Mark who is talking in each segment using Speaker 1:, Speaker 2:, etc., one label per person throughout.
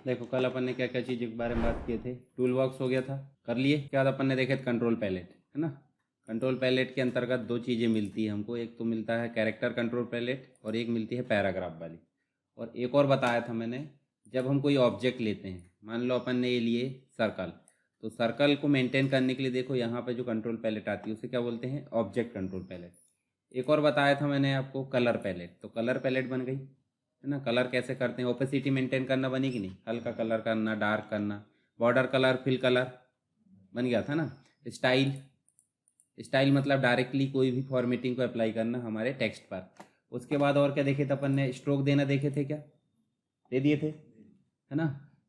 Speaker 1: देखो कल अपन ने क्या क्या चीज़ के बारे में बात किए थे। टूल बॉक्स हो गया था, कर लिए। क्या अपन ने देखे थे, कंट्रोल पैलेट, है ना। कंट्रोल पैलेट के अंतर्गत दो चीज़ें मिलती है हमको, एक तो मिलता है कैरेक्टर कंट्रोल पैलेट और एक मिलती है पैराग्राफ वाली। और एक और बताया था मैंने, जब हम कोई ऑब्जेक्ट लेते हैं, मान लो अपन ने ये लिए सर्कल, तो सर्कल को मेंटेन करने के लिए देखो यहाँ पे जो कंट्रोल पैलेट आती है उसे क्या बोलते हैं, ऑब्जेक्ट कंट्रोल पैलेट। एक और बताया था मैंने आपको कलर पैलेट, तो कलर पैलेट बन गई, है ना। कलर कैसे करते हैं, ओपेसिटी मेंटेन करना बनी कि नहीं, हल्का कलर करना, डार्क करना, बॉर्डर कलर, फिल कलर बन गया था ना। स्टाइल, स्टाइल मतलब डायरेक्टली कोई भी फॉर्मेटिंग को अप्लाई करना हमारे टेक्स्ट पर। उसके बाद और क्या देखे थे अपन ने, स्ट्रोक देना देखे थे, क्या दे दिए थे, है ना।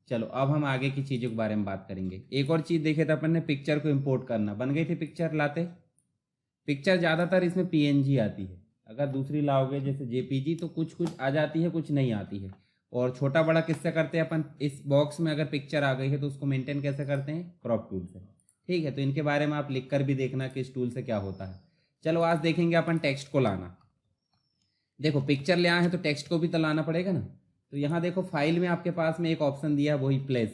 Speaker 1: चलो अब हम आगे की चीज़ों के बारे में बात करेंगे। एक और चीज़ देखे थे अपन ने, पिक्चर को इम्पोर्ट करना, बन गई थी पिक्चर लाते। पिक्चर ज़्यादातर इसमें पीएनजी आती है, अगर दूसरी लाओगे जैसे जेपीजी तो कुछ कुछ आ जाती है, कुछ नहीं आती है। और छोटा बड़ा किससे करते हैं अपन, इस बॉक्स में अगर पिक्चर आ गई है तो उसको मेंटेन कैसे करते हैं, क्रॉप टूल से। ठीक है, तो इनके बारे में आप लिख कर भी देखना कि इस टूल से क्या होता है। चलो आज देखेंगे अपन टेक्स्ट को लाना। देखो पिक्चर ले आए हैं तो टेक्स्ट को भी तो लाना पड़ेगा ना। तो यहाँ देखो फाइल में आपके पास में एक ऑप्शन दिया है, वही प्लेस।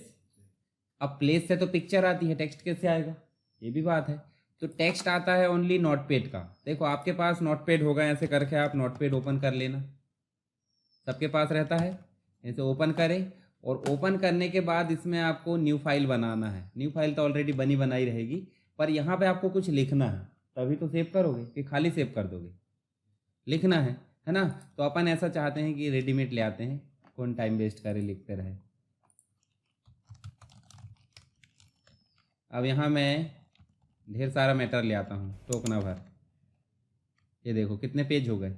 Speaker 1: अब प्लेस से तो पिक्चर आती है, टेक्स्ट कैसे आएगा, ये भी बात है। तो टेक्स्ट आता है ओनली नोटपैड का। देखो आपके पास नोटपैड होगा, ऐसे करके आप नोटपैड ओपन कर लेना, सबके पास रहता है। ऐसे ओपन करें और ओपन करने के बाद इसमें आपको न्यू फाइल बनाना है। न्यू फाइल तो ऑलरेडी बनी बनाई रहेगी, पर यहाँ पे आपको कुछ लिखना है, तभी तो सेव करोगे कि खाली सेव कर दोगे, लिखना है ना। तो अपन ऐसा चाहते हैं कि रेडीमेड ले आते हैं, कौन टाइम वेस्ट करे लिखते रहे। अब यहाँ मैं ढेर सारा मैटर ले आता हूँ, टोकना भर। ये देखो कितने पेज हो गए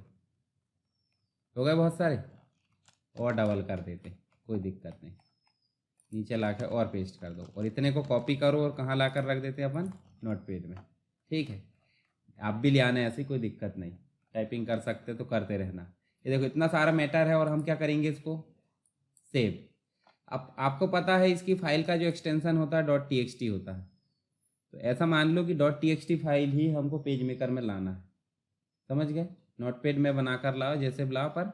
Speaker 1: बहुत सारे। और डबल कर देते, कोई दिक्कत नहीं, नीचे ला कर और पेस्ट कर दो, और इतने को कॉपी करो और कहाँ ला कर रख देते हैं अपन, नोटपैड में। ठीक है, आप भी ले आना, ऐसी कोई दिक्कत नहीं, टाइपिंग कर सकते तो करते रहना। ये देखो इतना सारा मैटर है, और हम क्या करेंगे, इसको सेव। अब आपको पता है इसकी फाइल का जो एक्सटेंशन होता है .txt होता है। तो ऐसा मान लो कि .txt फाइल ही हमको पेज मेकर में लाना है, समझ गए। नोटपैड में बना कर लाओ, जैसे बुलाओ, पर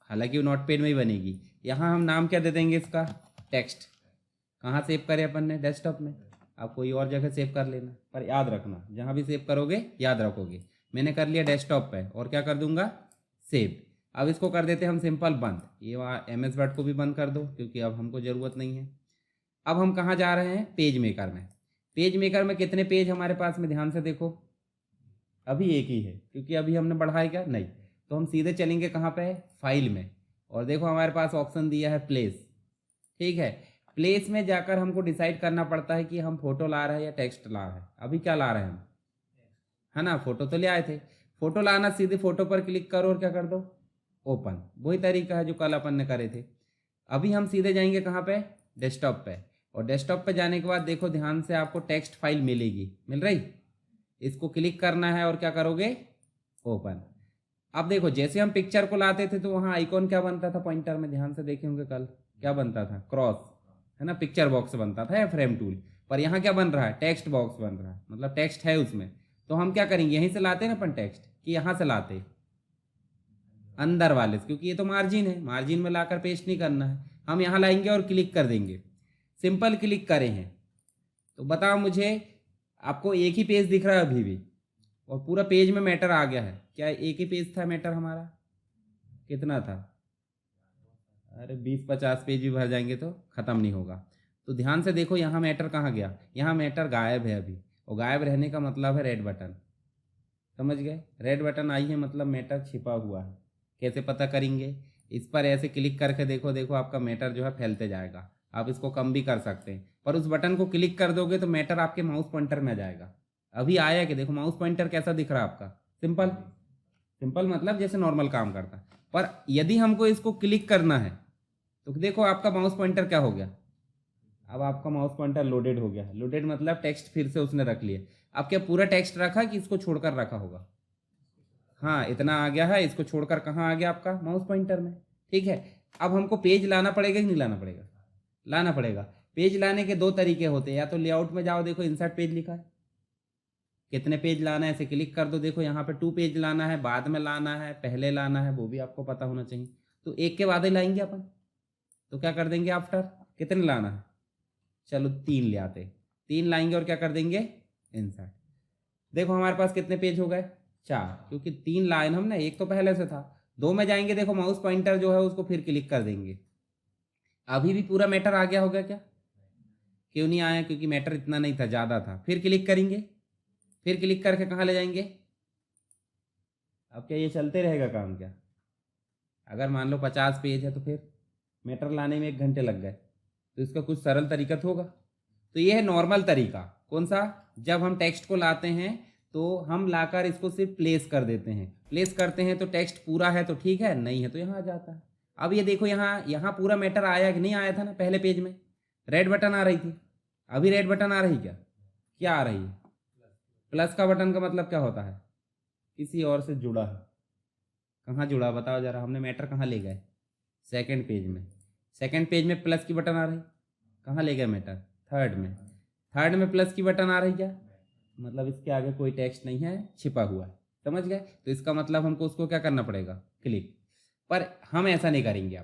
Speaker 1: हालांकि वो नोटपैड में ही बनेगी। यहाँ हम नाम क्या दे देंगे इसका, टेक्स्ट। कहाँ सेव करें अपन ने, डेस्कटॉप में। आप कोई और जगह सेव कर लेना, पर याद रखना जहाँ भी सेव करोगे याद रखोगे। मैंने कर लिया डेस्कटॉप पे, और क्या कर दूंगा, सेव। अब इसको कर देते हैं हम सिंपल बंद। ये वहाँ MS वर्ड को भी बंद कर दो, क्योंकि अब हमको ज़रूरत नहीं है। अब हम कहाँ जा रहे हैं, पेज मेकर में। पेज मेकर में कितने पेज हमारे पास में, ध्यान से देखो, अभी एक ही है, क्योंकि अभी हमने बढ़ाया क्या नहीं। तो हम सीधे चलेंगे कहाँ पे, फाइल में। और देखो हमारे पास ऑप्शन दिया है प्लेस। ठीक है, प्लेस में जाकर हमको डिसाइड करना पड़ता है कि हम फोटो ला रहे हैं या टेक्स्ट ला रहे हैं। अभी क्या ला रहे हैं हम, है ना, फोटो तो ले आए थे। फोटो लाना, सीधे फोटो पर क्लिक करो और क्या कर दो, ओपन। वही तरीका है जो कल अपन ने करे थे। अभी हम सीधे जाएंगे कहाँ पे, डेस्कटॉप पे। और डेस्कटॉप पे जाने के बाद देखो ध्यान से, आपको टेक्स्ट फाइल मिलेगी, मिल रही। इसको क्लिक करना है और क्या करोगे, ओपन। अब देखो जैसे हम पिक्चर को लाते थे तो वहाँ आइकॉन क्या बनता था पॉइंटर में, ध्यान से देखे होंगे कल, क्या बनता था, क्रॉस, है ना, पिक्चर बॉक्स बनता था या फ्रेम टूल। पर यहाँ क्या बन रहा है, टेक्स्ट बॉक्स बन रहा है, मतलब टेक्स्ट है उसमें। तो हम क्या करेंगे, यहीं से लाते हैं ना अपन टेक्स्ट, कि यहाँ से लाते अंदर वाले से, क्योंकि ये तो मार्जिन है, मार्जिन में लाकर पेस्ट नहीं करना है। हम यहाँ लाएंगे और क्लिक कर देंगे, सिंपल क्लिक करें हैं। तो बताओ मुझे, आपको एक ही पेज दिख रहा है अभी भी, और पूरा पेज में मैटर आ गया है। क्या एक ही पेज था मैटर हमारा, कितना था, अरे 20-50 पेज भी भर जाएंगे तो ख़त्म नहीं होगा। तो ध्यान से देखो यहाँ मैटर कहाँ गया, यहाँ मैटर गायब है अभी। और गायब रहने का मतलब है रेड बटन, समझ गए। रेड बटन आई है मतलब मैटर छिपा हुआ है। कैसे पता करेंगे, इस पर ऐसे क्लिक करके देखो, देखो आपका मैटर जो है फैलते जाएगा। आप इसको कम भी कर सकते हैं, पर उस बटन को क्लिक कर दोगे तो मैटर आपके माउस पॉइंटर में आ जाएगा। अभी आया कि देखो माउस पॉइंटर कैसा दिख रहा है आपका, सिंपल। सिंपल मतलब जैसे नॉर्मल काम करता है। पर यदि हमको इसको क्लिक करना है तो देखो आपका माउस पॉइंटर क्या हो गया, अब आपका माउस पॉइंटर लोडेड हो गया। लोडेड मतलब टेक्स्ट फिर से उसने रख लिया। अब क्या पूरा टेक्स्ट रखा कि इसको छोड़कर रखा होगा, हाँ इतना आ गया है, इसको छोड़कर कहाँ आ गया आपका, माउस पॉइंटर में। ठीक है, अब हमको पेज लाना पड़ेगा कि नहीं लाना पड़ेगा, लाना पड़ेगा। पेज लाने के दो तरीके होते हैं, या तो लेआउट में जाओ, देखो इंसर्ट पेज लिखा है, कितने पेज लाना है ऐसे क्लिक कर दो। देखो यहाँ पे 2 पेज लाना है, बाद में लाना है, पहले लाना है, वो भी आपको पता होना चाहिए। तो एक के बाद ही लाएंगे अपन, तो क्या कर देंगे आफ्टर, कितने लाना है? चलो 3 ले आते, 3 लाएंगे और क्या कर देंगे? इंसर्ट। देखो हमारे पास कितने पेज हो गए? 4, क्योंकि 3 लाइन हमने, एक तो पहले से था। 2 में जाएंगे, देखो माउस पॉइंटर जो है उसको फिर क्लिक कर देंगे। अभी भी पूरा मैटर आ गया होगा क्या? क्यों नहीं आया? क्योंकि मैटर इतना नहीं था, ज़्यादा था। फिर क्लिक करेंगे, फिर क्लिक करके कहाँ ले जाएंगे? अब क्या ये चलते रहेगा काम क्या? अगर मान लो 50 पेज है तो फिर मैटर लाने में 1 घंटे लग गए, तो इसका कुछ सरल तरीका तो होगा। तो ये है नॉर्मल तरीका। कौन सा? जब हम टेक्स्ट को लाते हैं तो हम लाकर इसको सिर्फ प्लेस कर देते हैं। प्लेस करते हैं तो टेक्स्ट पूरा है तो ठीक है, नहीं है तो यहाँ आ जाता है। अब ये देखो यहाँ पूरा मैटर आया कि नहीं आया था ना? पहले पेज में रेड बटन आ रही थी, अभी रेड बटन आ रही क्या? क्या आ रही है? प्लस का बटन का मतलब क्या होता है? किसी और से जुड़ा है। कहाँ जुड़ा बताओ जरा? हमने मैटर कहाँ ले गए? सेकंड पेज में। सेकंड पेज में प्लस की बटन आ रही, कहाँ ले गए मैटर? थर्ड में। थर्ड में प्लस की बटन आ रही क्या? मतलब इसके आगे कोई टेक्स्ट नहीं है, छिपा हुआ है। समझ गए? तो इसका मतलब हमको उसको क्या करना पड़ेगा? क्लिक। पर हम ऐसा नहीं करेंगे।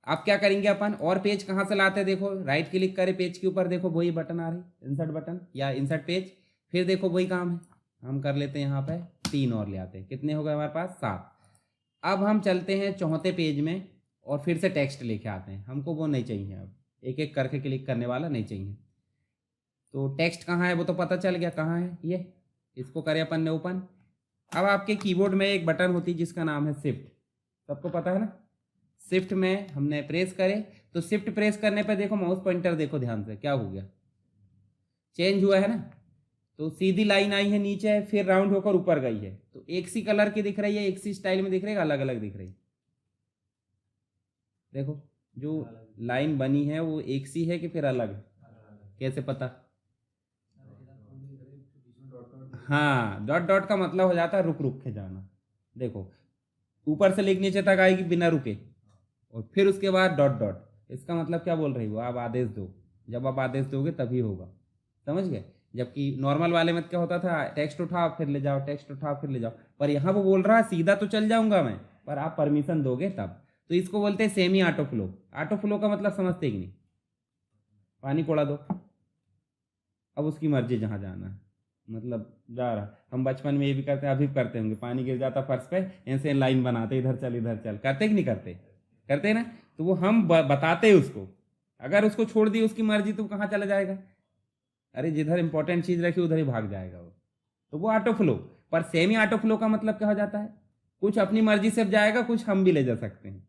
Speaker 1: अब क्या करेंगे अपन? और पेज कहाँ से लाते हैं? देखो राइट क्लिक करें पेज के ऊपर, देखो वही बटन आ रही, इंसर्ट बटन या इंसर्ट पेज। फिर देखो वही काम है, हम कर लेते हैं यहाँ पे 3 और ले आते हैं। कितने हो गए हमारे पास? 7। अब हम चलते हैं चौथे पेज में और फिर से टेक्स्ट लेके आते हैं। हमको वो नहीं चाहिए, अब एक एक करके क्लिक करने वाला नहीं चाहिए। तो टेक्स्ट कहाँ है वो तो पता चल गया कहाँ है। ये इसको करें अपन ने ओपन। अब आपके कीबोर्ड में एक बटन होती है जिसका नाम है शिफ्ट, सबको पता है ना? शिफ्ट में हमने प्रेस करे तो शिफ्ट प्रेस करने पे देखो माउस पॉइंटर देखो ध्यान से क्या हो गया? चेंज हुआ है ना? तो सीधी लाइन आई है नीचे, फिर राउंड होकर ऊपर गई है। तो एक सी कलर की दिख रही है, एक सी स्टाइल में दिख रही है, अलग अलग दिख रही है? देखो जो लाइन बनी है वो एक सी है कि फिर अलग है? कैसे पता? हाँ, डॉट डॉट का मतलब हो जाता है रुक रुक के जाना। देखो ऊपर से लेके नीचे तक आएगी बिना रुके, और फिर उसके बाद डॉट डॉट। इसका मतलब क्या बोल रही हो? आप आदेश दो, जब आप आदेश दोगे तभी होगा। समझ गए? जबकि नॉर्मल वाले में क्या होता था? टेक्स्ट उठाओ फिर ले जाओ, टेक्स्ट उठाओ फिर ले जाओ। पर यहाँ वो बोल रहा है सीधा तो चल जाऊंगा मैं, पर आप परमिशन दोगे तब। तो इसको बोलते हैं semi auto flow. Auto flow का मतलब समझते कि नहीं? पानी कोड़ा दो, अब उसकी मर्जी जहाँ जाना है, मतलब जा रहा। हम बचपन में ये भी करते हैं, अभी भी करते होंगे। पानी गिर जाता फर्श पे, ऐसे लाइन बनाते, इधर चल इधर चल, करते कि नहीं करते? करते ना? तो वो हम बताते हैं उसको। अगर उसको छोड़ दी उसकी मर्जी तो कहाँ चला जाएगा? अरे जिधर इंपॉर्टेंट चीज रखी उधर ही भाग जाएगा वो। तो वो ऑटो फ्लो। पर सेमी ऑटो फ्लो का मतलब क्या हो जाता है? कुछ अपनी मर्जी से जाएगा, कुछ हम भी ले जा सकते हैं,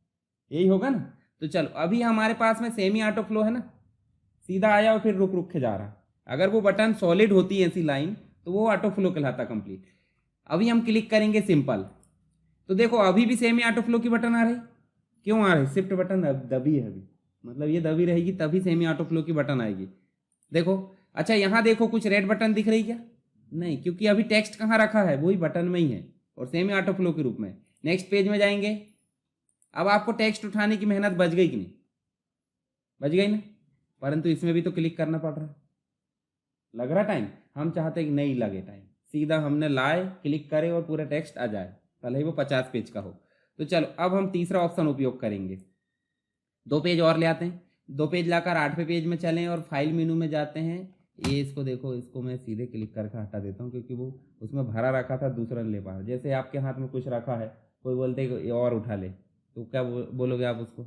Speaker 1: यही होगा ना? तो चलो अभी हमारे पास में सेमी ऑटो फ्लो है ना, सीधा आया और फिर रुक रुक के जा रहा। अगर वो बटन सॉलिड होती है ऐसी लाइन तो वो ऑटो फ्लो कहलाता कंप्लीट। अभी हम क्लिक करेंगे सिंपल, तो देखो अभी भी सेमी ऑटो फ्लो की बटन आ रही। क्यों आ रही? शिफ्ट बटन दबी है अभी, मतलब ये दबी रहेगी तभी सेमी ऑटो फ्लो की बटन आएगी। देखो अच्छा यहाँ देखो कुछ रेड बटन दिख रही क्या? नहीं, क्योंकि अभी टेक्स्ट कहाँ रखा है? वही बटन में ही है और सेमी ऑटो फ्लो के रूप में। नेक्स्ट पेज में जाएंगे। अब आपको टेक्स्ट उठाने की मेहनत बच गई कि नहीं? बच गई ना? परंतु इसमें भी तो क्लिक करना पड़ रहा है, लग रहा टाइम। हम चाहते कि नहीं लगे टाइम, सीधा हमने लाए क्लिक करे और पूरा टेक्स्ट आ जाए, भले ही वो 50 पेज का हो। तो चलो अब हम तीसरा ऑप्शन उपयोग करेंगे। 2 पेज और ले आते हैं। 2 पेज लाकर 8वें पेज में चलें और फाइल मेनू में जाते हैं। ये इसको देखो, इसको मैं सीधे क्लिक करके हटा देता हूँ क्योंकि वो उसमें भरा रखा था, दूसरा नहीं ले पा रहा। जैसे आपके हाथ में कुछ रखा है, कोई बोलते ये और उठा ले, तो क्या बोलोगे आप उसको?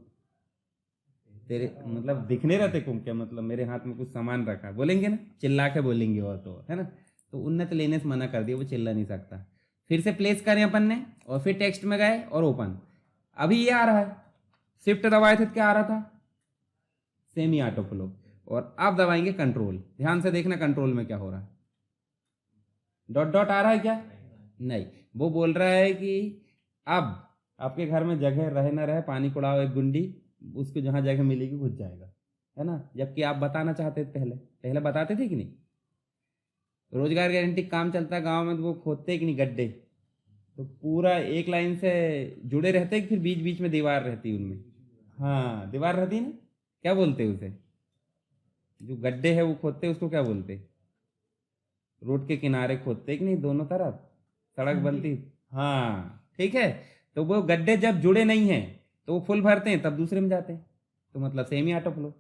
Speaker 1: तेरे मतलब दिखने रहते तुम क्या? मतलब मेरे हाथ में कुछ सामान रखा है, बोलेंगे ना? चिल्ला के बोलेंगे वो तो, है ना? तो उनने तो लेने से मना कर दिया, वो चिल्ला नहीं सकता। फिर से प्लेस करें अपन ने और फिर टेक्स्ट में गए और ओपन। अभी ये आ रहा है, शिफ्ट दबाए थे तो क्या आ रहा था? Semi auto flow. और अब दबाएंगे कंट्रोल, ध्यान से देखना कंट्रोल में क्या हो रहा है। डॉट डॉट आ रहा है क्या? नहीं, वो बोल रहा है कि अब आपके घर में जगह रहे ना रहे, पानी कुड़ाओ एक गुंडी, उसको जहाँ जगह मिलेगी घुस जाएगा, है ना? जबकि आप बताना चाहते थे, पहले पहले बताते थे कि नहीं? रोजगार गारंटी काम चलता है गांव में, तो वो खोदते कि नहीं गड्ढे, तो पूरा एक लाइन से जुड़े रहते कि फिर बीच बीच में दीवार रहती उनमें? हाँ दीवार रहती है ना, क्या बोलते हैं उसे? जो गड्ढे है वो खोदते उसको क्या बोलते? रोड के किनारे खोदते कि नहीं, दोनों तरफ सड़क बनती। हाँ ठीक है। तो वो गड्ढे जब जुड़े नहीं हैं तो वो फुल भरते हैं तब दूसरे में जाते हैं, तो मतलब सेमी ऑटो फ्लो।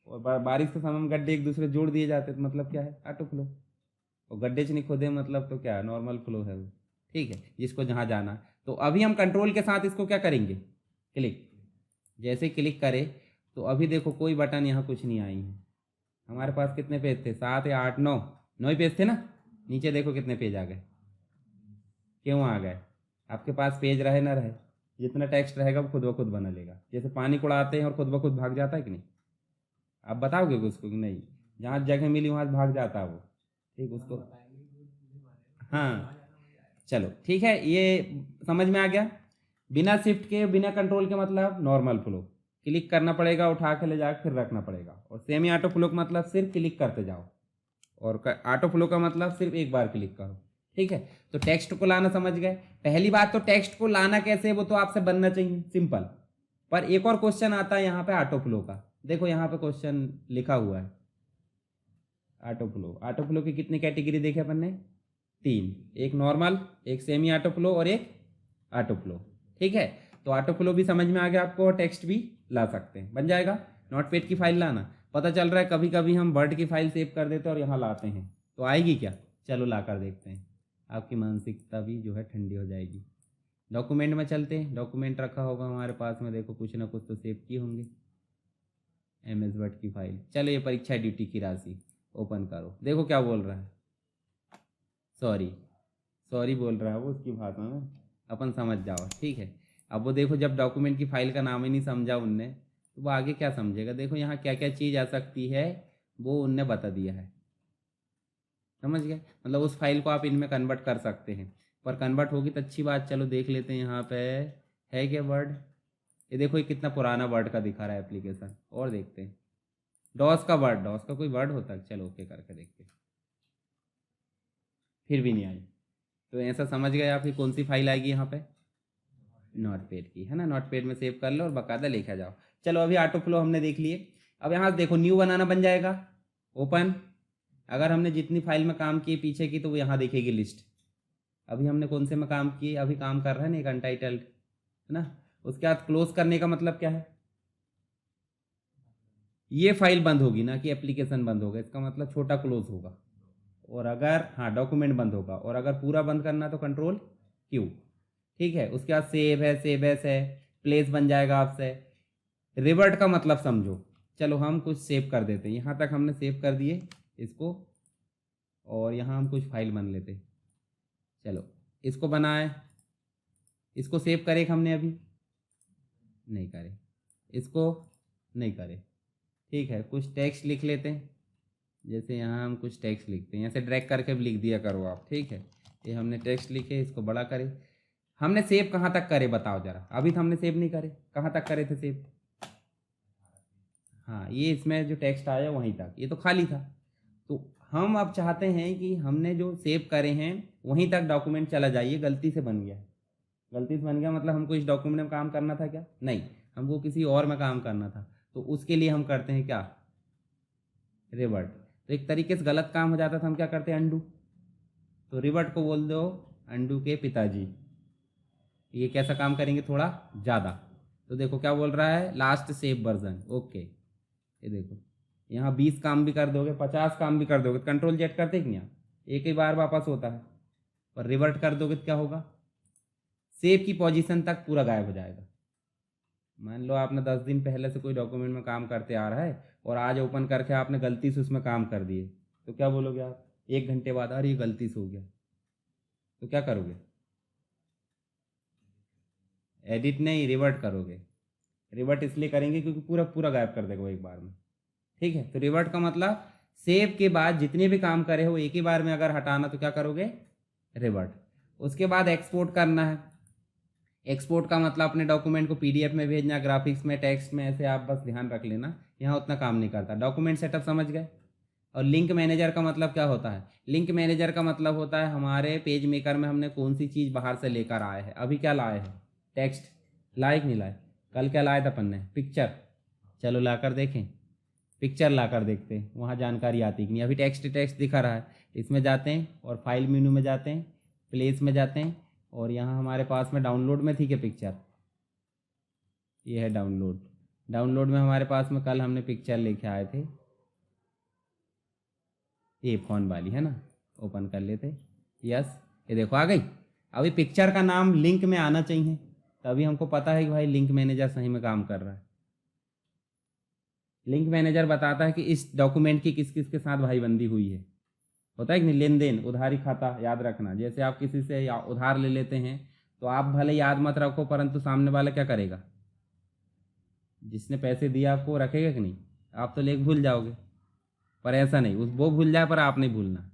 Speaker 1: और बारिश के समय में गड्ढे एक दूसरे जोड़ दिए जाते तो मतलब क्या है, ऑटो फ्लो। और गड्ढे च नहीं खोदे मतलब तो क्या, नॉर्मल फ्लो है वो। ठीक है, जिसको जहाँ जाना। तो अभी हम कंट्रोल के साथ इसको क्या करेंगे, क्लिक। जैसे क्लिक करें तो अभी देखो कोई बटन यहाँ कुछ नहीं आई है। हमारे पास कितने पेज थे, 7 या 8 9 9 ही पेज थे ना। नीचे देखो कितने पेज आ गए, क्यों आ गए, आपके पास पेज रहे ना रहे, जितना टेक्स्ट रहेगा वो खुद ब खुद बना लेगा। जैसे पानी को उड़ाते हैं और खुद ब खुद भाग जाता है कि नहीं, आप बताओगे उसको कि नहीं, जहाँ जगह मिली वहाँ भाग जाता है वो। ठीक, उसको हाँ, चलो ठीक है, ये समझ में आ गया। बिना शिफ्ट के बिना कंट्रोल के मतलब नॉर्मल फ्लो, क्लिक करना पड़ेगा, उठा के ले जाकर फिर रखना पड़ेगा। और सेमी ऑटो फ्लो का मतलब सिर्फ क्लिक करते जाओ, और ऑटो फ्लो का मतलब सिर्फ एक बार क्लिक करो। ठीक है, तो टेक्स्ट को लाना समझ गए। पहली बात तो टेक्स्ट को लाना कैसे, वो तो आपसे बनना चाहिए सिंपल। पर एक और क्वेश्चन आता है यहाँ पे ऑटो फ्लो का। देखो यहाँ पे क्वेश्चन लिखा हुआ है ऑटो फ्लो। ऑटो फ्लो की कितनी कैटेगरी देखे अपन ने, 3, एक नॉर्मल, एक सेमी ऑटो फ्लो और एक ऑटो फ्लो। ठीक है, तो ऑटो फ्लो भी समझ में आ गया आपको, और टेक्स्ट भी ला सकते हैं, बन जाएगा। नोटपैड की फाइल लाना, पता चल रहा है कभी कभी हम वर्ड की फाइल सेव कर देते हैं और यहाँ लाते हैं तो आएगी क्या, चलो ला कर देखते हैं। आपकी मानसिकता भी जो है ठंडी हो जाएगी। डॉक्यूमेंट में चलते हैं, डॉक्यूमेंट रखा होगा हमारे पास में, देखो कुछ ना कुछ तो सेव किए होंगे। MS वर्ड की फाइल, चलो ये परीक्षा ड्यूटी की राशि ओपन करो, देखो क्या बोल रहा है, सॉरी सॉरी बोल रहा है वो उसकी भाषा में, अपन समझ जाओ। ठीक है, अब वो देखो जब डॉक्यूमेंट की फाइल का नाम ही नहीं समझा उनने तो वो आगे क्या समझेगा। देखो यहाँ क्या क्या चीज़ आ सकती है वो उनने बता दिया है, समझ गए। मतलब उस फाइल को आप इनमें कन्वर्ट कर सकते हैं, पर कन्वर्ट होगी तो अच्छी बात। चलो देख लेते हैं यहाँ पे है क्या वर्ड। ये देखो ये कितना पुराना वर्ड का दिखा रहा है एप्लीकेशन। और देखते हैं डॉस का वर्ड, डॉस का कोई वर्ड होता है, चलो ओके करके देखते हैं, फिर भी नहीं आई। तो ऐसा समझ गए आप कि कौन सी फाइल आएगी यहाँ पे, नोटपैड की, है ना। नोटपैड में सेव कर लो और बाकायदा लिखा जाओ। चलो अभी ऑटो फ्लो हमने देख लिए। अब यहाँ देखो न्यू बनाना बन जाएगा, ओपन। अगर हमने जितनी फाइल में काम किए पीछे की तो वो यहाँ देखेगी लिस्ट। अभी हमने कौन से में काम किए, अभी काम कर रहा है ना एक अनटाइटल्ड, है ना। उसके बाद क्लोज करने का मतलब क्या है, ये फाइल बंद होगी ना कि एप्लीकेशन बंद होगा, इसका मतलब छोटा क्लोज होगा। और अगर हाँ डॉक्यूमेंट बंद होगा, और अगर पूरा बंद करना तो कंट्रोल क्यू। ठीक है, उसके बाद सेव है, सेव एस है, प्लेस बन जाएगा आपसे। रिवर्ट का मतलब समझो, चलो हम कुछ सेव कर देते हैं, यहाँ तक हमने सेव कर दिए इसको, और यहाँ हम कुछ फाइल बन लेते। चलो इसको बनाए, इसको सेव करे हमने अभी नहीं करे, इसको नहीं करे। ठीक है, कुछ टेक्स्ट लिख लेते हैं, जैसे यहाँ हम कुछ टेक्स्ट लिखते हैं, ऐसे ड्रैग करके भी लिख दिया करो आप। ठीक है, ये हमने टेक्स्ट लिखे, इसको बड़ा करे। हमने सेव कहाँ तक करे बताओ जरा, अभी तो हमने सेव नहीं करे, कहाँ तक करे थे सेव, हाँ ये इसमें जो टेक्स्ट आया वहीं तक, ये तो खाली था। तो हम अब चाहते हैं कि हमने जो सेव करे हैं वहीं तक डॉक्यूमेंट चला जाइए, गलती से बन गया, गलती से बन गया मतलब हमको इस डॉक्यूमेंट में काम करना था क्या, नहीं, हमको किसी और में काम करना था। तो उसके लिए हम करते हैं क्या, रिवर्ट। तो एक तरीके से गलत काम हो जाता था, हम क्या करते हैं, अंडू। तो रिवर्ट को बोल दो अंडू के पिताजी। ये कैसा काम करेंगे, थोड़ा ज़्यादा। तो देखो क्या बोल रहा है, लास्ट सेव वर्जन, ओके। ये देखो यहाँ 20 काम भी कर दोगे, 50 काम भी कर दोगे, कंट्रोल जेट करते कि नहीं आप, एक ही बार वापस होता है। और रिवर्ट कर दोगे तो क्या होगा, सेव की पोजीशन तक पूरा गायब हो जाएगा। मान लो आपने 10 दिन पहले से कोई डॉक्यूमेंट में काम करते आ रहा है और आज ओपन करके आपने गलती से उसमें काम कर दिए, तो क्या बोलोगे आप, 1 घंटे बाद अरे ये गलती से हो गया, तो क्या करोगे, एडिट नहीं रिवर्ट करोगे। रिवर्ट इसलिए करेंगे क्योंकि पूरा पूरा गायब कर देगा वो एक बार में। ठीक है, तो रिवर्ट का मतलब सेव के बाद जितने भी काम करे हो एक ही बार में अगर हटाना तो क्या करोगे, रिवर्ट। उसके बाद एक्सपोर्ट करना है। एक्सपोर्ट का मतलब अपने डॉक्यूमेंट को PDF में भेजना, ग्राफिक्स में, टेक्स्ट में, ऐसे आप बस ध्यान रख लेना, यहाँ उतना काम नहीं करता। डॉक्यूमेंट सेटअप समझ गए। और लिंक मैनेजर का मतलब क्या होता है, लिंक मैनेजर का मतलब होता है हमारे पेज मेकर में हमने कौन सी चीज़ बाहर से लेकर आए हैं। अभी क्या लाए हैं, टेक्स्ट लाए कि नहीं लाए, कल क्या लाए थे अपन ने, पिक्चर। चलो ला कर देखें, पिक्चर ला कर देखते हैं वहाँ जानकारी आती कि नहीं। अभी टेक्स्ट टेक्स्ट दिखा रहा है, इसमें जाते हैं और फाइल मेनू में जाते हैं, प्लेस में जाते हैं, और यहाँ हमारे पास में डाउनलोड में थी क्या पिक्चर, ये है डाउनलोड। डाउनलोड में हमारे पास में कल हमने पिक्चर लेके आए थे, ये फ़ोन वाली है ना, ओपन कर लेते। यस, ये देखो आ गई। अभी पिक्चर का नाम लिंक में आना चाहिए, तभी हमको पता है कि भाई लिंक मैनेजर सही में काम कर रहा है। लिंक मैनेजर बताता है कि इस डॉक्यूमेंट की किस किस के साथ भाईबंदी हुई है। होता है कि नहीं, लेन देन, उधारी खाता याद रखना। जैसे आप किसी से उधार ले लेते हैं तो आप भले याद मत रखो, परंतु सामने वाला क्या करेगा, जिसने पैसे दिए आपको रखेगा कि नहीं। आप तो लेके भूल जाओगे, पर ऐसा नहीं, उस वो भूल जाए पर आप नहीं भूलना।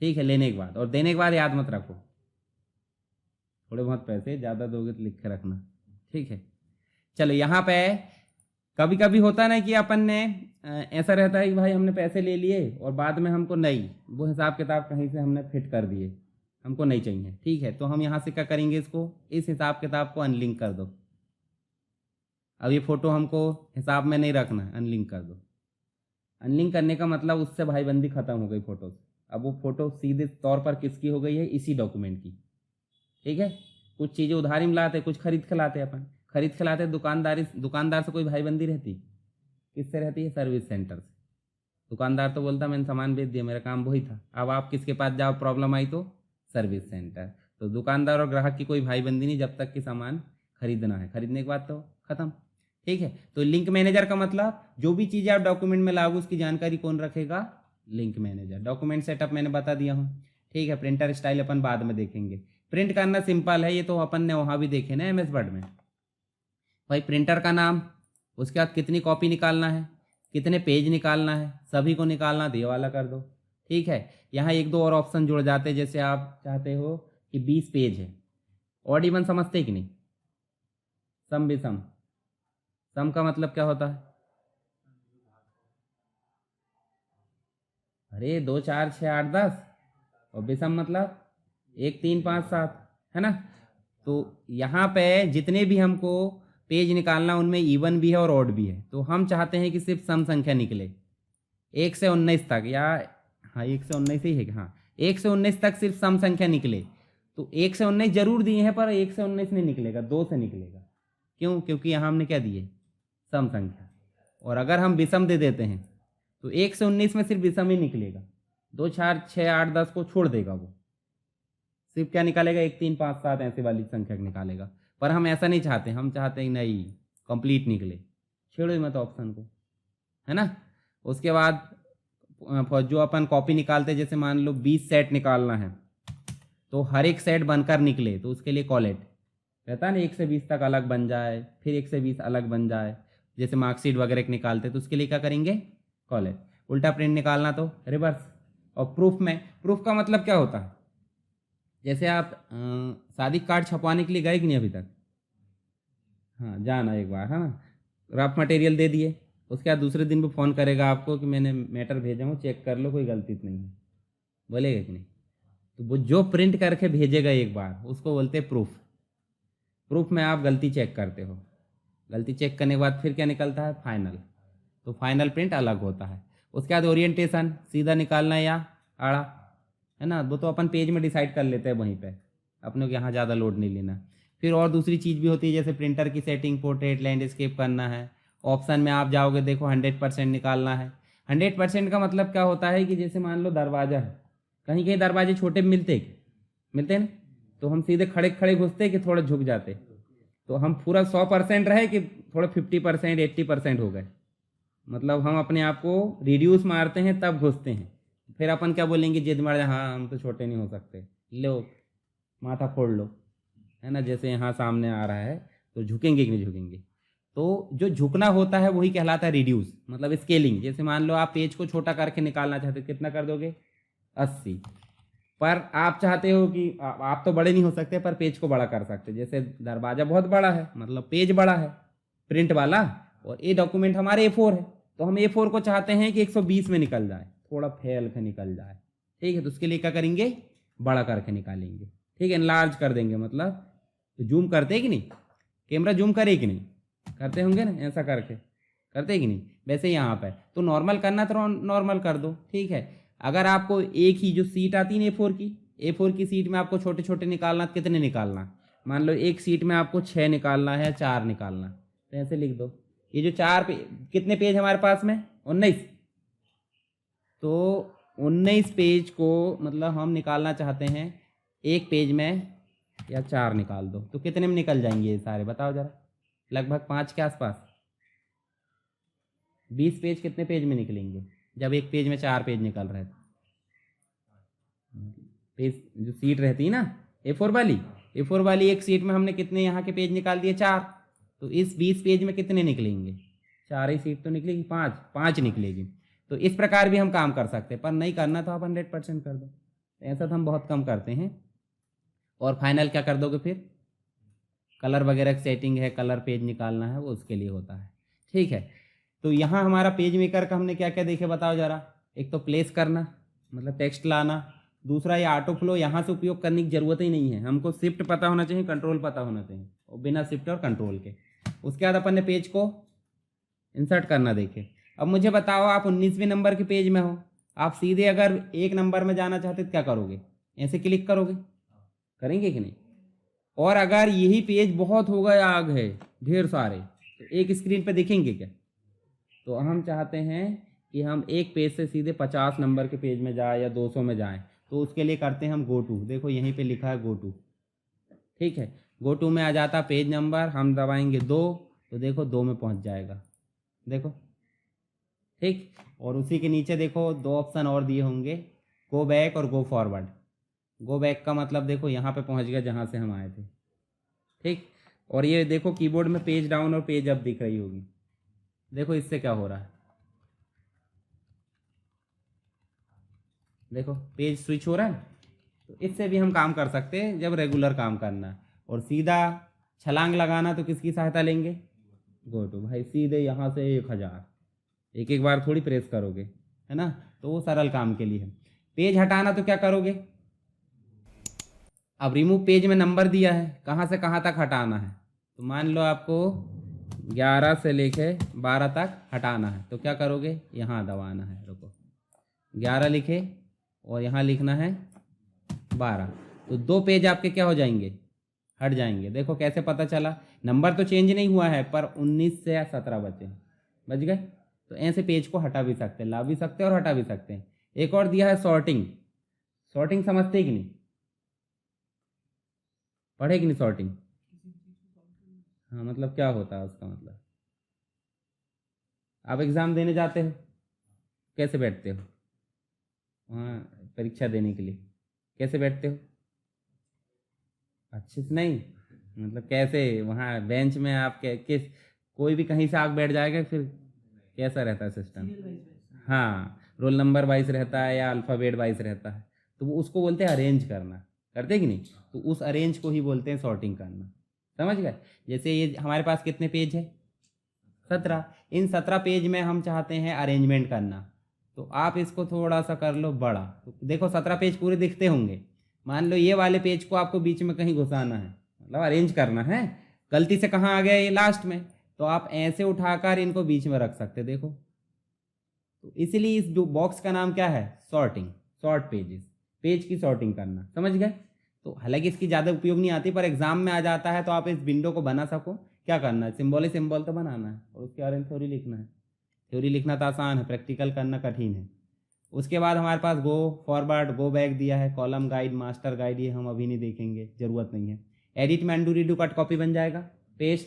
Speaker 1: ठीक है, लेने के बाद और देने के बाद याद मत रखो। थोड़े बहुत पैसे ज़्यादा दोगे तो लिख के रखना। ठीक है, चलो यहाँ पे कभी कभी होता है ना कि अपन ने ऐसा रहता है कि भाई हमने पैसे ले लिए और बाद में हमको नहीं, वो हिसाब किताब कहीं से हमने फिट कर दिए, हमको नहीं चाहिए। ठीक है, तो हम यहाँ से क्या करेंगे, इसको, इस हिसाब किताब को अनलिंक कर दो। अब ये फ़ोटो हमको हिसाब में नहीं रखना है, अनलिंक कर दो। अनलिंक करने का मतलब उससे भाईबंदी ख़त्म हो गई फ़ोटो से। अब वो फ़ोटो सीधे तौर पर किसकी हो गई है, इसी डॉक्यूमेंट की। ठीक है, कुछ चीज़ें उधारी में लाते, कुछ खरीद के लाते, अपन खरीद के लाते, दुकानदार से कोई भाईबंदी रहती, किससे रहती है, सर्विस सेंटर से। दुकानदार तो बोलता मैंने सामान बेच दिया, मेरा काम वही था। अब आप किसके पास जाओ, प्रॉब्लम आई तो सर्विस सेंटर। तो दुकानदार और ग्राहक की कोई भाईबंदी नहीं जब तक कि सामान खरीदना है, खरीदने के बाद तो खत्म। ठीक है, तो लिंक मैनेजर का मतलब जो भी चीज़ें आप डॉक्यूमेंट में लागू, उसकी जानकारी कौन रखेगा, लिंक मैनेजर। डॉक्यूमेंट सेटअप मैंने बता दिया हूँ। ठीक है, प्रिंटर स्टाइल अपन बाद में देखेंगे। प्रिंट करना सिंपल है, ये तो अपन ने वहाँ भी देखे ना MS वर्ड में। भाई प्रिंटर का नाम, उसके बाद कितनी कॉपी निकालना है, कितने पेज निकालना है, सभी को निकालना, तो ये वाला कर दो। ठीक है, यहाँ एक दो और ऑप्शन जुड़ जाते हैं, जैसे आप चाहते हो कि 20 पेज है। ऑड इवन समझते कि नहीं, सम विषम। सम का मतलब क्या होता है, अरे 2 4 6 8 10, और विषम मतलब 1 3 5 7, है ना। तो यहाँ पे जितने भी हमको पेज निकालना, उनमें इवन भी है और ऑड भी है। तो हम चाहते हैं कि सिर्फ सम संख्या निकले 1 से 19 तक, या हाँ 1 से 19 ही है, हाँ 1 से 19 तक सिर्फ सम संख्या निकले। तो 1 से 19 जरूर दिए हैं, पर 1 से 19 नहीं निकलेगा, 2 से निकलेगा। क्यों, क्योंकि यहाँ हमने क्या दिए, सम संख्या। और अगर हम विषम दे देते हैं तो 1 से 19 में सिर्फ विषम ही निकलेगा, 2 4 6 8 10 को छोड़ देगा, वो सिर्फ क्या निकालेगा, 1 3 5 7 ऐसे वाली संख्या निकालेगा। पर हम ऐसा नहीं चाहते, हम चाहते हैं नहीं कंप्लीट निकले, छेड़ो ही मत ऑप्शन को, है ना। उसके बाद जो अपन कॉपी निकालते हैं, जैसे मान लो 20 सेट निकालना है, तो हर एक सेट बनकर निकले, तो उसके लिए कॉलेट रहता है ना, 1 से 20 तक अलग बन जाए, फिर 1 से 20 अलग बन जाए। जैसे मार्कशीट वगैरह निकालते तो उसके लिए क्या करेंगे, कॉलेट। उल्टा प्रिंट निकालना तो रिवर्स। और प्रूफ में, प्रूफ का मतलब क्या होता है, जैसे आप शादी कार्ड छपवाने के लिए गए कि नहीं अभी तक, हाँ जाना एक बार, है ना, रफ मटेरियल दे दिए, उसके बाद दूसरे दिन भी फ़ोन करेगा आपको कि मैंने मैटर भेजा हूँ, चेक कर लो, कोई गलती तो नहीं है, बोलेगा कि नहीं। तो वो जो प्रिंट करके भेजेगा एक बार, उसको बोलते हैं प्रूफ। प्रूफ में आप गलती चेक करते हो, गलती चेक करने के बाद फिर क्या निकलता है, फाइनल। तो फाइनल प्रिंट अलग होता है। उसके बाद ओरिएंटेशन, सीधा निकालना या आड़ा, है ना, वो तो अपन पेज में डिसाइड कर लेते हैं वहीं पे, अपने को यहाँ ज़्यादा लोड नहीं लेना। फिर और दूसरी चीज़ भी होती है, जैसे प्रिंटर की सेटिंग, पोर्ट्रेट, लैंडस्केप करना है। ऑप्शन में आप जाओगे, देखो 100% निकालना है। 100% का मतलब क्या होता है कि जैसे मान लो दरवाज़ा है, कहीं कहीं दरवाजे छोटे मिलते हैं ना, तो हम सीधे खड़े खड़े घुसते कि थोड़ा झुक जाते। तो हम पूरा 100% रहे कि थोड़ा 50% 80% हो गए, मतलब हम अपने आप को रिड्यूस मारते हैं तब घुसते हैं। फिर अपन क्या बोलेंगे, जिद मार, हाँ हम तो छोटे नहीं हो सकते, लो माथा फोड़ लो, है ना। जैसे यहाँ सामने आ रहा है तो झुकेंगे कि नहीं झुकेंगे। तो जो झुकना होता है वही कहलाता है रिड्यूस, मतलब स्केलिंग। जैसे मान लो आप पेज को छोटा करके निकालना चाहते हो, कितना कर दोगे, 80। पर आप चाहते हो कि आप तो बड़े नहीं हो सकते, पर पेज को बड़ा कर सकते। जैसे दरवाज़ा बहुत बड़ा है, मतलब पेज बड़ा है प्रिंट वाला, और ये डॉक्यूमेंट हमारे A4 है, तो हम A4 को चाहते हैं कि 120 में निकल जाए, थोड़ा फैल के निकल जाए। ठीक है, तो उसके लिए क्या करेंगे, बड़ा करके निकालेंगे। ठीक है, इनलार्ज कर देंगे, मतलब तो जूम करते कि नहीं, कैमरा जूम करे कि नहीं, करते होंगे ना, ऐसा करके करते कि नहीं। वैसे यहाँ पे तो नॉर्मल करना तो नॉर्मल कर दो। ठीक है, अगर आपको एक ही जो सीट आती है A4 की सीट में आपको छोटे छोटे निकालना, तो कितने निकालना, मान लो एक सीट में आपको 6 निकालना है, 4 निकालना, तो ऐसे लिख दो ये जो कितने पेज हमारे पास में 19, तो 19 पेज को मतलब हम निकालना चाहते हैं एक पेज में, या 4 निकाल दो तो कितने में निकल जाएंगे ये सारे, बताओ जरा। लगभग 5 के आसपास। 20 पेज कितने पेज में निकलेंगे जब एक पेज में 4 पेज निकल रहे थे। पेज जो सीट रहती है ना ए4 वाली एक सीट में हमने कितने यहाँ के पेज निकाल दिए 4, तो इस 20 पेज में कितने निकलेंगे, 4 ही सीट तो निकलेगी, 5 निकलेगी। तो इस प्रकार भी हम काम कर सकते हैं, पर नहीं करना तो आप 100% कर दो। ऐसा तो हम बहुत कम करते हैं। और फाइनल क्या कर दोगे फिर, कलर वगैरह की सेटिंग है, कलर पेज निकालना है वो उसके लिए होता है। ठीक है, तो यहाँ हमारा पेज मेकर का हमने क्या क्या देखे बताओ जरा। एक तो प्लेस करना मतलब टेक्स्ट लाना, दूसरा ये ऑटो फ्लो यहाँ से उपयोग करने की ज़रूरत ही नहीं है, हमको शिफ्ट पता होना चाहिए, कंट्रोल पता होना चाहिए, और बिना शिफ्ट और कंट्रोल के। उसके बाद अपन ने पेज को इंसर्ट करना देखे। अब मुझे बताओ आप 19वें नंबर के पेज में हो, आप सीधे अगर 1 नंबर में जाना चाहते तो क्या करोगे, ऐसे क्लिक करोगे, करेंगे कि नहीं। और अगर यही पेज बहुत हो गए आग है ढेर सारे, तो एक स्क्रीन पे दिखेंगे क्या। तो हम चाहते हैं कि हम एक पेज से सीधे 50 नंबर के पेज में जाए या 200 में जाएं, तो उसके लिए करते हैं हम गो टू। देखो यहीं पे लिखा है गो टू, ठीक है। गो टू में आ जाता पेज नंबर, हम दबाएंगे 2, तो देखो 2 में पहुंच जाएगा, देखो ठीक। और उसी के नीचे देखो 2 ऑप्शन और दिए होंगे, गो बैक और गो फॉरवर्ड। गो बैक का मतलब देखो यहाँ पे पहुँच गया जहाँ से हम आए थे, ठीक। और ये देखो कीबोर्ड में पेज डाउन और पेज अप दिख रही होगी, देखो इससे क्या हो रहा है, देखो पेज स्विच हो रहा है। तो इससे भी हम काम कर सकते हैं जब रेगुलर काम करना है। और सीधा छलांग लगाना तो किसकी सहायता लेंगे, गो टू। भाई सीधे यहाँ से 1000 एक एक बार थोड़ी प्रेस करोगे, है ना, तो वो सरल काम के लिए है। पेज हटाना तो क्या करोगे, अब रिमूव पेज में नंबर दिया है, कहाँ से कहाँ तक हटाना है। तो मान लो आपको 11 से लेके 12 तक हटाना है, तो क्या करोगे, यहाँ दबाना है, रुको 11 लिखे और यहाँ लिखना है 12, तो 2 पेज आपके क्या हो जाएंगे, हट जाएंगे। देखो कैसे पता चला, नंबर तो चेंज नहीं हुआ है पर 19 से 17 बच गए। तो ऐसे पेज को हटा भी सकते हैं, ला भी सकते हैं और हटा भी सकते हैं। एक और दिया है सॉर्टिंग, सॉर्टिंग समझते कि नहीं, पढ़े कि नहीं सॉर्टिंग। हाँ मतलब क्या होता है उसका मतलब, आप एग्ज़ाम देने जाते हो कैसे बैठते हो, वहाँ परीक्षा देने के लिए कैसे बैठते हो, अच्छे से नहीं, मतलब कैसे वहाँ बेंच में आप किस, कोई भी कहीं से आग बैठ जाएगा, फिर कैसा रहता है सिस्टम। हाँ रोल नंबर वाइज रहता है या अल्फ़ाबेट वाइज रहता है, तो वो उसको बोलते हैं अरेंज करना, करते कि नहीं। तो उस अरेंज को ही बोलते हैं सॉर्टिंग करना, समझ गए। जैसे ये हमारे पास कितने पेज है, 17, इन 17 पेज में हम चाहते हैं अरेंजमेंट करना, तो आप इसको थोड़ा सा कर लो बड़ा, तो देखो 17 पेज पूरे दिखते होंगे। मान लो ये वाले पेज को आपको बीच में कहीं घुसाना है, मतलब अरेंज करना है, गलती से कहाँ आ गया ये लास्ट में, तो आप ऐसे उठाकर इनको बीच में रख सकते, देखो। तो इसीलिए इस जो बॉक्स का नाम क्या है, सॉर्टिंग, सॉर्ट पेजेस, पेज की सॉर्टिंग करना, समझ गए। तो हालांकि इसकी ज़्यादा उपयोग नहीं आती, पर एग्जाम में आ जाता है, तो आप इस विंडो को बना सको, क्या करना है, सिंबल ही सिंबल तो बनाना है और उसके बारे में थ्योरी लिखना है। थ्योरी लिखना तो आसान है, प्रैक्टिकल करना कठिन है। उसके बाद हमारे पास गो फॉरवर्ड गो बैक दिया है, कॉलम गाइड मास्टर गाइड, ये हम अभी नहीं देखेंगे, ज़रूरत नहीं है। एडिट में अनडू रीडू कट कॉपी बन जाएगा, पेस्ट,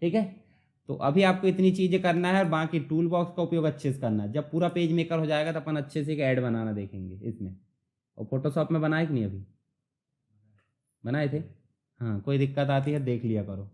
Speaker 1: ठीक है। तो अभी आपको इतनी चीज़ें करना है और बाकी टूल बॉक्स का उपयोग अच्छे से करना है। जब पूरा पेज मेकर हो जाएगा तो अपन अच्छे से एक ऐड बनाना देखेंगे इसमें। और फोटोशॉप में बनाए कि नहीं, अभी बनाए थे, हाँ कोई दिक्कत आती है देख लिया करो।